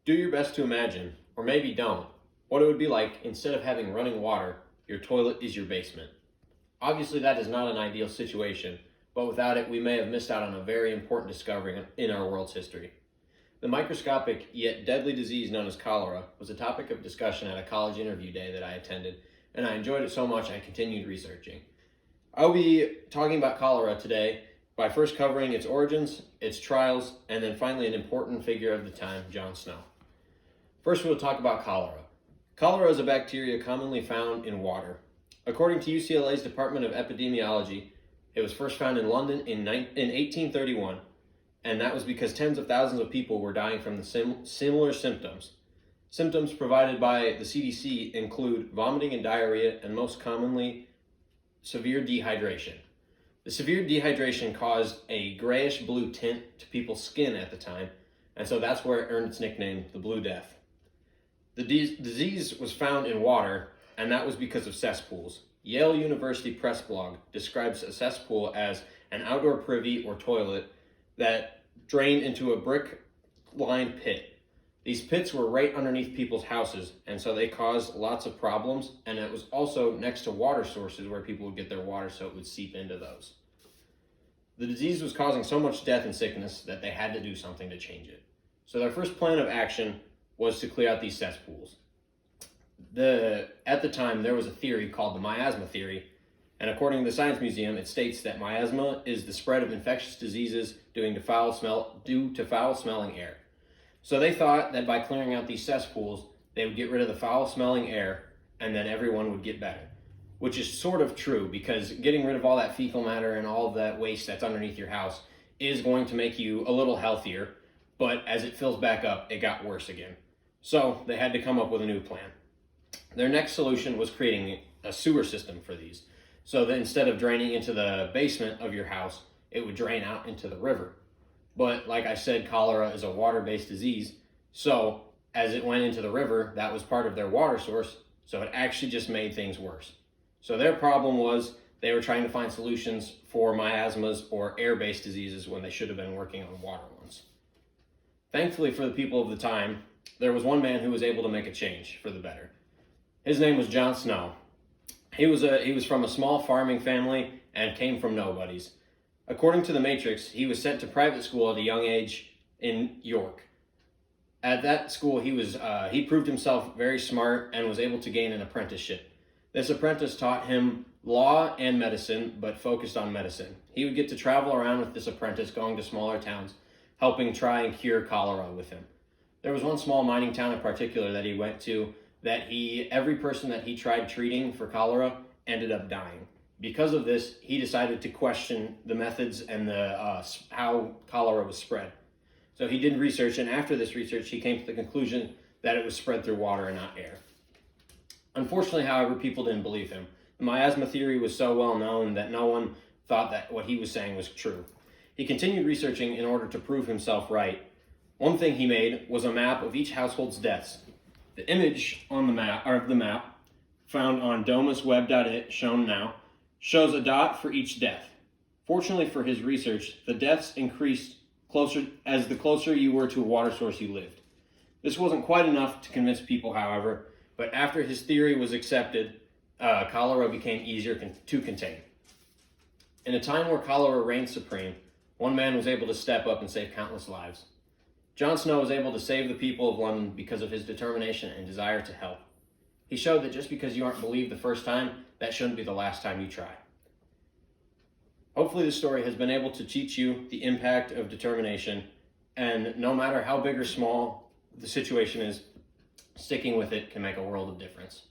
Do your best to imagine, or maybe don't, what it would be like instead of having running water, your toilet is your basement. Obviously, that is not an ideal situation, but without it, we may have missed out on a very important discovery in our world's history. The microscopic yet deadly disease known as cholera was a topic of discussion at a college interview day that I attended, and I enjoyed it so much I continued researching. I'll be talking about cholera today by first covering its origins, its trials, and then finally an important figure of the time, John Snow. First, we'll talk about cholera. Cholera is a bacteria commonly found in water. According to UCLA's Department of Epidemiology, it was first found in London in 1831, and that was because tens of thousands of people were dying from the similar symptoms. Symptoms provided by the CDC include vomiting and diarrhea, and most commonly, severe dehydration. The severe dehydration caused a grayish-blue tint to people's skin at the time, and so that's where it earned its nickname, the Blue Death. The disease was found in water, and that was because of cesspools. Yale University Press Blog describes a cesspool as an outdoor privy or toilet that drained into a brick-lined pit. These pits were right underneath people's houses, and so they caused lots of problems, and it was also next to water sources where people would get their water, so it would seep into those. The disease was causing so much death and sickness that they had to do something to change it. So their first plan of action was to clear out these cesspools. At the time, there was a theory called the miasma theory, and according to the Science Museum, it states that miasma is the spread of infectious diseases due to foul-smelling air. So they thought that by clearing out these cesspools, they would get rid of the foul-smelling air, and then everyone would get better. Which is sort of true, because getting rid of all that fecal matter and all of that waste that's underneath your house is going to make you a little healthier, but as it fills back up, it got worse again. So they had to come up with a new plan. Their next solution was creating a sewer system for these. So that instead of draining into the basement of your house, it would drain out into the river. But like I said, cholera is a water-based disease. So as it went into the river, that was part of their water source. So it actually just made things worse. So their problem was they were trying to find solutions for miasmas or air-based diseases when they should have been working on water ones. Thankfully for the people of the time, there was one man who was able to make a change for the better. His name was John Snow. He was from a small farming family and came from nobodies. According to the Matrix, he was sent to private school at a young age in York. At that school, he proved himself very smart and was able to gain an apprenticeship. This apprentice taught him law and medicine, but focused on medicine. He would get to travel around with this apprentice, going to smaller towns, helping try and cure cholera with him. There was one small mining town in particular that he went to that every person that he tried treating for cholera ended up dying. Because of this, he decided to question the methods and how cholera was spread. So he did research, and after this research, he came to the conclusion that it was spread through water and not air. Unfortunately, however, people didn't believe him. The miasma theory was so well known that no one thought that what he was saying was true. He continued researching in order to prove himself right. One thing he made was a map of each household's deaths. The image on the map, found on domusweb.it, shown now, shows a dot for each death. Fortunately for his research, the deaths increased the closer you were to a water source you lived. This wasn't quite enough to convince people, however, but after his theory was accepted, cholera became easier to contain. In a time where cholera reigned supreme, one man was able to step up and save countless lives. John Snow was able to save the people of London because of his determination and desire to help. He showed that just because you aren't believed the first time, that shouldn't be the last time you try. Hopefully this story has been able to teach you the impact of determination, and no matter how big or small the situation is, sticking with it can make a world of difference.